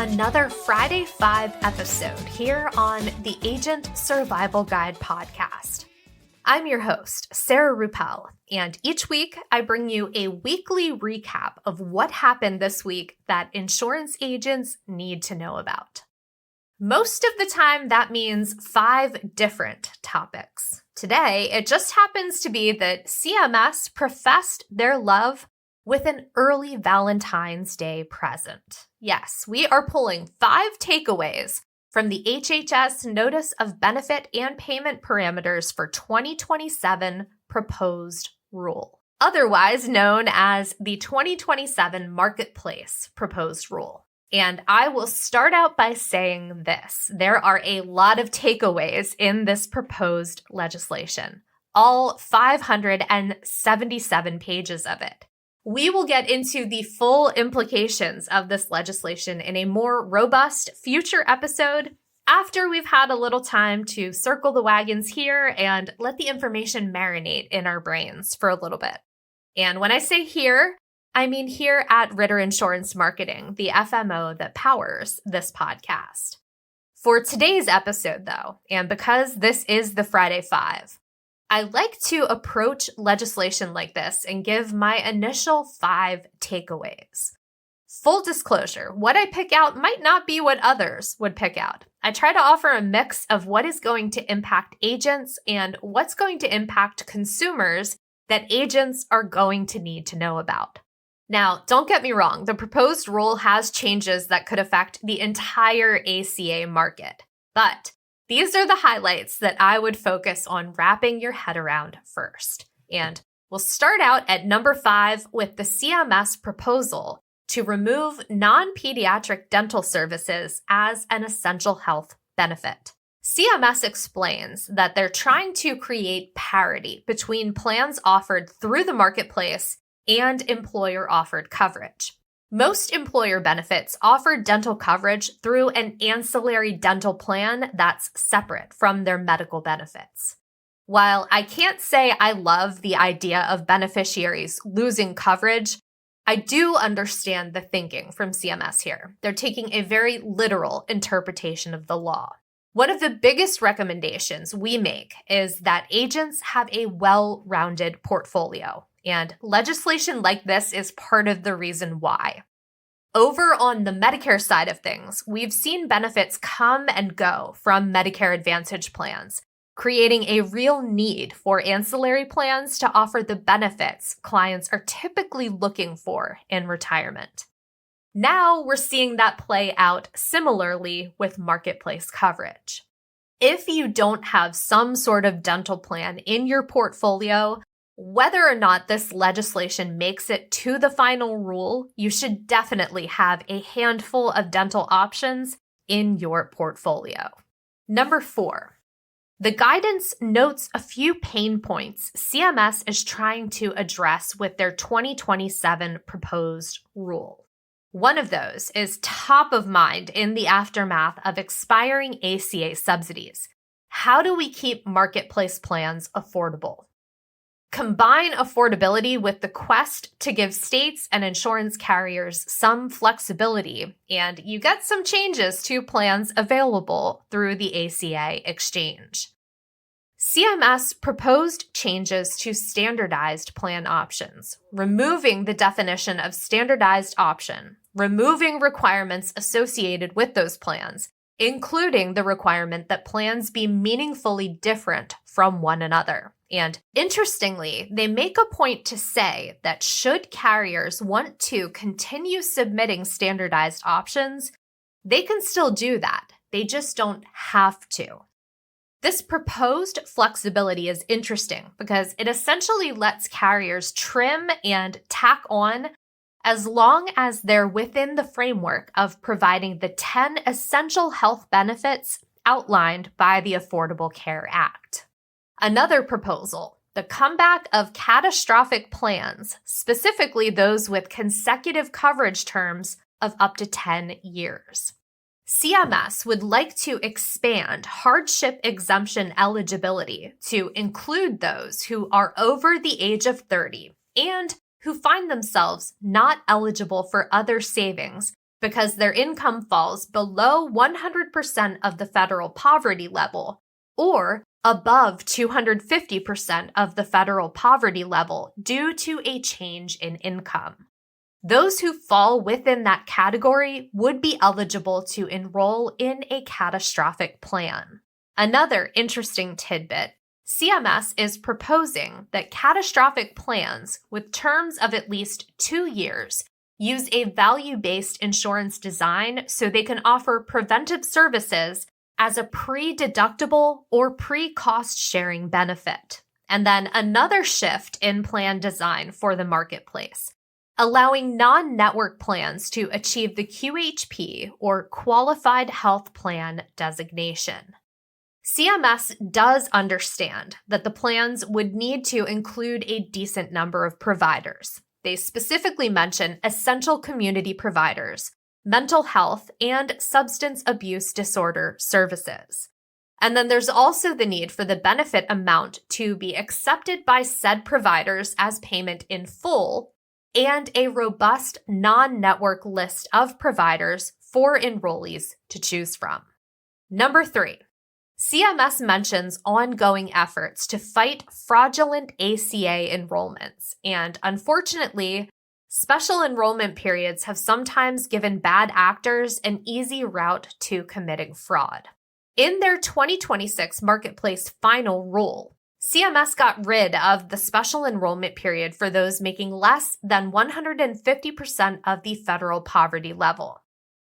another Friday 5 episode here on the Agent Survival Guide podcast. I'm your host, Sarah Ruppel, and each week I bring you a weekly recap of what happened this week that insurance agents need to know about. Most of the time, that means 5 different topics. Today, it just happens to be that CMS professed their love with an early Valentine's Day present. Yes, we are pulling 5 takeaways from the HHS Notice of Benefit and Payment Parameters for 2027 proposed rule, otherwise known as the 2027 Marketplace proposed rule. And I will start out by saying this. There are a lot of takeaways in this proposed legislation, all 577 pages of it. We will get into the full implications of this legislation in a more robust future episode after we've had a little time to circle the wagons here and let the information marinate in our brains for a little bit. And when I say here, I mean here at Ritter Insurance Marketing, the FMO that powers this podcast. For today's episode, though, and because this is the Friday 5, I like to approach legislation like this and give my initial 5 takeaways. Full disclosure, what I pick out might not be what others would pick out. I try to offer a mix of what is going to impact agents and what's going to impact consumers that agents are going to need to know about. Now, don't get me wrong, the proposed rule has changes that could affect the entire ACA market, but these are the highlights that I would focus on wrapping your head around first. And we'll start out at number 5 with the CMS proposal to remove non-pediatric dental services as an essential health benefit. CMS explains that they're trying to create parity between plans offered through the marketplace and employer-offered coverage. Most employer benefits offer dental coverage through an ancillary dental plan that's separate from their medical benefits. While I can't say I love the idea of beneficiaries losing coverage, I do understand the thinking from CMS here. They're taking a very literal interpretation of the law. One of the biggest recommendations we make is that agents have a well-rounded portfolio. And legislation like this is part of the reason why. Over on the Medicare side of things, we've seen benefits come and go from Medicare Advantage plans, creating a real need for ancillary plans to offer the benefits clients are typically looking for in retirement. Now we're seeing that play out similarly with marketplace coverage. If you don't have some sort of dental plan in your portfolio, whether or not this legislation makes it to the final rule, you should definitely have a handful of dental options in your portfolio. Number 4, the guidance notes a few pain points CMS is trying to address with their 2027 proposed rule. One of those is top of mind in the aftermath of expiring ACA subsidies. How do we keep marketplace plans affordable? Combine affordability with the quest to give states and insurance carriers some flexibility, and you get some changes to plans available through the ACA exchange. CMS proposed changes to standardized plan options, removing the definition of standardized option, removing requirements associated with those plans, including the requirement that plans be meaningfully different from one another. And interestingly, they make a point to say that should carriers want to continue submitting standardized options, they can still do that. They just don't have to. This proposed flexibility is interesting because it essentially lets carriers trim and tack on as long as they're within the framework of providing the 10 essential health benefits outlined by the Affordable Care Act. Another proposal, the comeback of catastrophic plans, specifically those with consecutive coverage terms of up to 10 years. CMS would like to expand hardship exemption eligibility to include those who are over the age of 30 and who find themselves not eligible for other savings because their income falls below 100% of the federal poverty level or above 250% of the federal poverty level due to a change in income. Those who fall within that category would be eligible to enroll in a catastrophic plan. Another interesting tidbit, CMS is proposing that catastrophic plans with terms of at least 2 years use a value-based insurance design so they can offer preventive services as a pre-deductible or pre-cost sharing benefit. And then another shift in plan design for the marketplace, allowing non-network plans to achieve the QHP or Qualified Health Plan designation. CMS does understand that the plans would need to include a decent number of providers. They specifically mention essential community providers, mental health, and substance abuse disorder services. And then there's also the need for the benefit amount to be accepted by said providers as payment in full, and a robust non-network list of providers for enrollees to choose from. Number 3, CMS mentions ongoing efforts to fight fraudulent ACA enrollments, and unfortunately, special enrollment periods have sometimes given bad actors an easy route to committing fraud. In their 2026 Marketplace Final Rule, CMS got rid of the special enrollment period for those making less than 150% of the federal poverty level.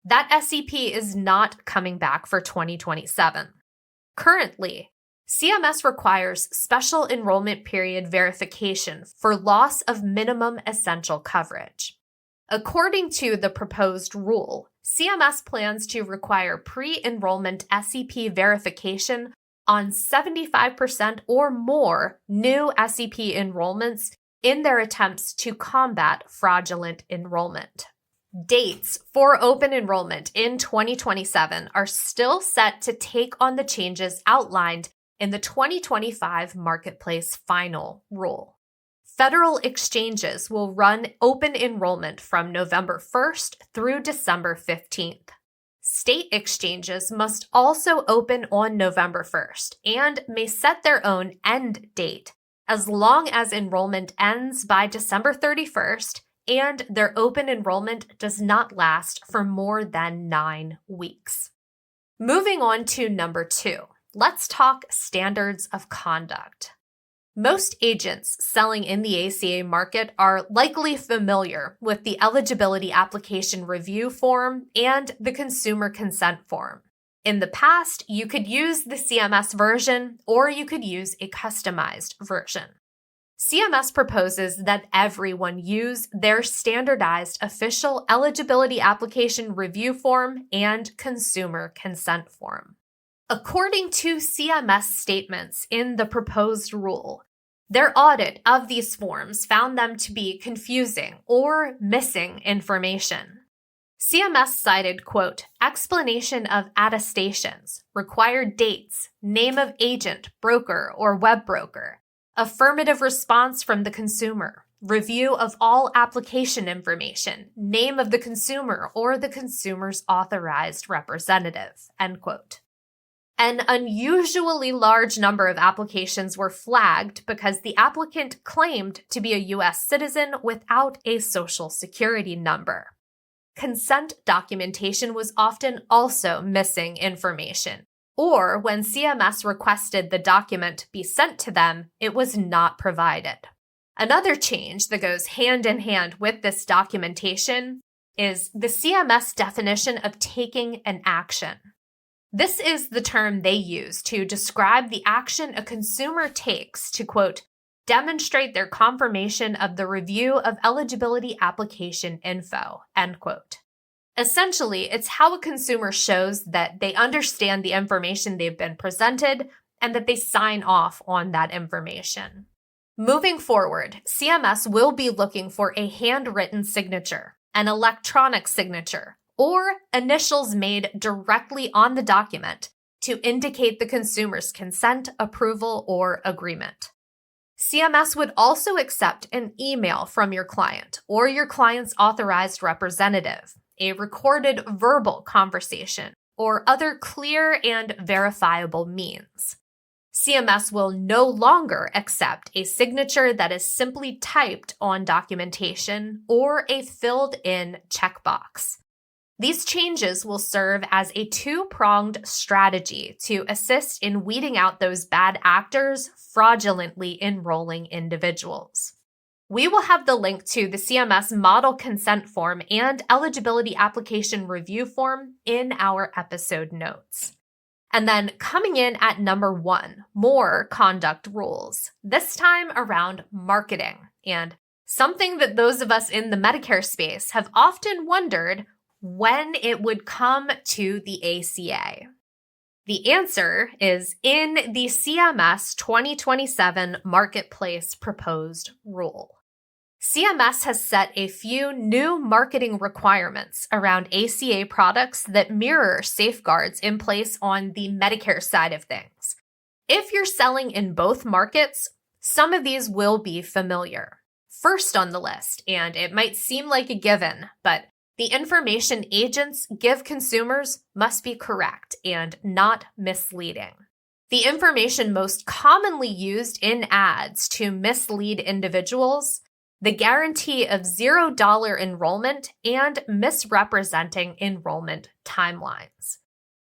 That SEP is not coming back for 2027. Currently, CMS requires special enrollment period verification for loss of minimum essential coverage. According to the proposed rule, CMS plans to require pre-enrollment SEP verification on 75% or more new SEP enrollments in their attempts to combat fraudulent enrollment. Dates for open enrollment in 2027 are still set to take on the changes outlined in the 2025 Marketplace Final Rule. Federal exchanges will run open enrollment from November 1st through December 15th. State exchanges must also open on November 1st and may set their own end date as long as enrollment ends by December 31st and their open enrollment does not last for more than 9 weeks. Moving on to number 2, let's talk standards of conduct. Most agents selling in the ACA market are likely familiar with the eligibility application review form and the consumer consent form. In the past, you could use the CMS version or you could use a customized version. CMS proposes that everyone use their standardized official eligibility application review form and consumer consent form. According to CMS statements in the proposed rule, their audit of these forms found them to be confusing or missing information. CMS cited, quote, explanation of attestations, required dates, name of agent, broker, or web broker, affirmative response from the consumer, review of all application information, name of the consumer or the consumer's authorized representative, end quote. An unusually large number of applications were flagged because the applicant claimed to be a U.S. citizen without a social security number. Consent documentation was often also missing information, or when CMS requested the document be sent to them, it was not provided. Another change that goes hand in hand with this documentation is the CMS definition of taking an action. This is the term they use to describe the action a consumer takes to, quote, demonstrate their confirmation of the review of eligibility application info, end quote. Essentially, it's how a consumer shows that they understand the information they've been presented and that they sign off on that information. Moving forward, CMS will be looking for a handwritten signature, an electronic signature, or initials made directly on the document to indicate the consumer's consent, approval, or agreement. CMS would also accept an email from your client or your client's authorized representative, a recorded verbal conversation, or other clear and verifiable means. CMS will no longer accept a signature that is simply typed on documentation or a filled-in checkbox. These changes will serve as a two-pronged strategy to assist in weeding out those bad actors fraudulently enrolling individuals. We will have the link to the CMS model consent form and eligibility application review form in our episode notes. And then coming in at number 1, more conduct rules, this time around marketing, and something that those of us in the Medicare space have often wondered when it would come to the ACA. The answer is in the CMS 2027 Marketplace Proposed Rule. CMS has set a few new marketing requirements around ACA products that mirror safeguards in place on the Medicare side of things. If you're selling in both markets, some of these will be familiar. First on the list, and it might seem like a given, but the information agents give consumers must be correct and not misleading. The information most commonly used in ads to mislead individuals, the guarantee of $0 enrollment, and misrepresenting enrollment timelines.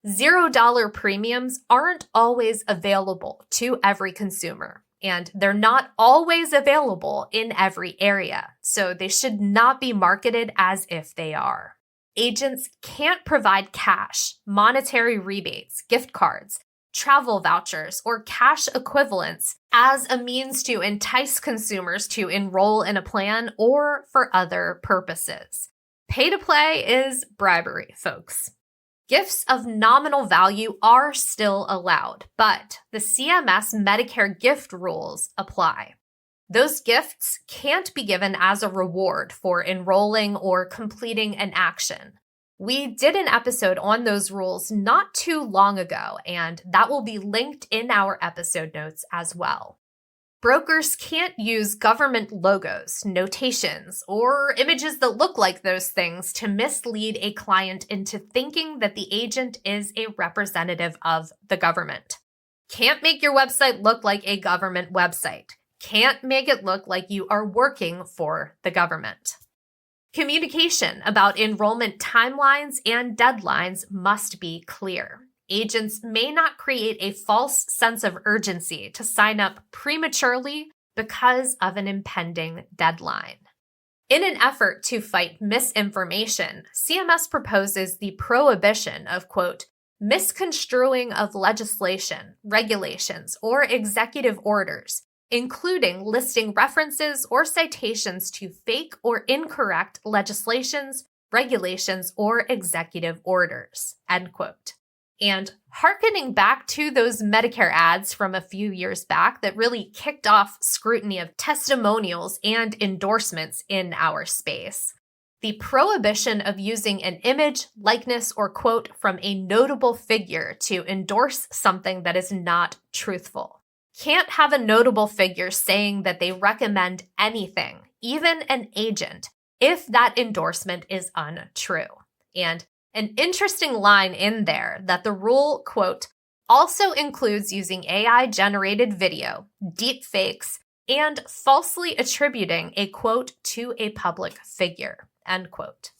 $0 premiums aren't always available to every consumer, and they're not always available in every area, so they should not be marketed as if they are. Agents can't provide cash, monetary rebates, gift cards, travel vouchers, or cash equivalents as a means to entice consumers to enroll in a plan or for other purposes. Pay to play is bribery, folks. Gifts of nominal value are still allowed, but the CMS Medicare gift rules apply. Those gifts can't be given as a reward for enrolling or completing an action. We did an episode on those rules not too long ago, and that will be linked in our episode notes as well. Brokers can't use government logos, notations, or images that look like those things to mislead a client into thinking that the agent is a representative of the government. Can't make your website look like a government website. Can't make it look like you are working for the government. Communication about enrollment timelines and deadlines must be clear. Agents may not create a false sense of urgency to sign up prematurely because of an impending deadline. In an effort to fight misinformation, CMS proposes the prohibition of, quote, misconstruing of legislation, regulations, or executive orders, including listing references or citations to fake or incorrect legislations, regulations, or executive orders, end quote. And hearkening back to those Medicare ads from a few years back that really kicked off scrutiny of testimonials and endorsements in our space, the prohibition of using an image, likeness, or quote from a notable figure to endorse something that is not truthful. Can't have a notable figure saying that they recommend anything, even an agent, if that endorsement is untrue. And an interesting line in there that the rule, quote, also includes using AI-generated video, deep fakes, and falsely attributing a quote to a public figure, end quote.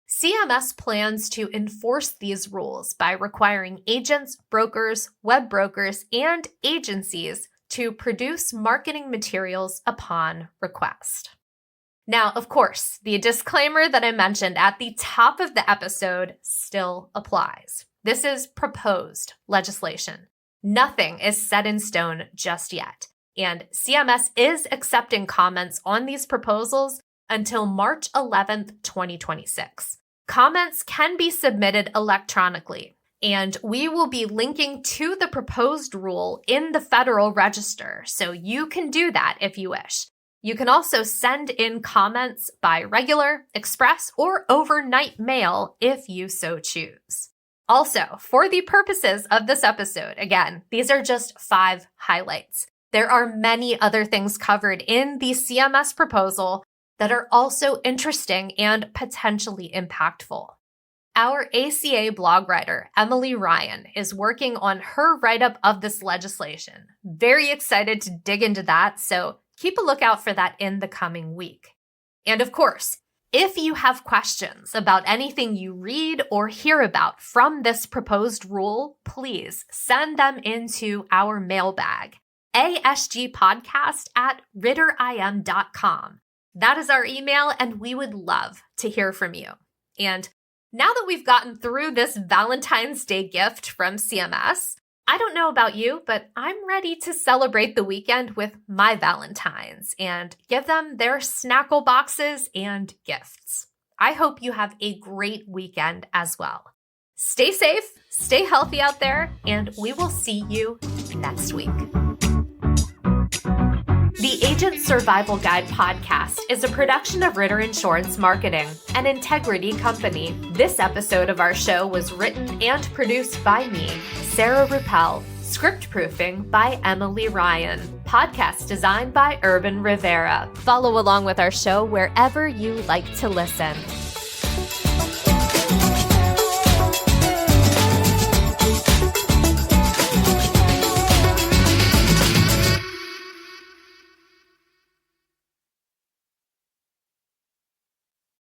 CMS plans to enforce these rules by requiring agents, brokers, web brokers, and agencies to produce marketing materials upon request. Now, of course, the disclaimer that I mentioned at the top of the episode still applies. This is proposed legislation. Nothing is set in stone just yet, and CMS is accepting comments on these proposals until March 11th, 2026. Comments can be submitted electronically, and we will be linking to the proposed rule in the Federal Register, so you can do that if you wish. You can also send in comments by regular, express, or overnight mail if you so choose. Also, for the purposes of this episode, again, these are just 5 highlights. There are many other things covered in the CMS proposal, that are also interesting and potentially impactful. Our ACA blog writer, Emily Ryan, is working on her write-up of this legislation. Very excited to dig into that, so keep a lookout for that in the coming week. And of course, if you have questions about anything you read or hear about from this proposed rule, please send them into our mailbag, asgpodcast@ritterim.com. That is our email, and we would love to hear from you. And now that we've gotten through this Valentine's Day gift from CMS, I don't know about you, but I'm ready to celebrate the weekend with my Valentines and give them their snackle boxes and gifts. I hope you have a great weekend as well. Stay safe, stay healthy out there, and we will see you next week. The Agent Survival Guide podcast is a production of Ritter Insurance Marketing, an integrity company. This episode of our show was written and produced by me, Sarah Ruppel. Script proofing by Emily Ryan. Podcast design by Urban Rivera. Follow along with our show wherever you like to listen.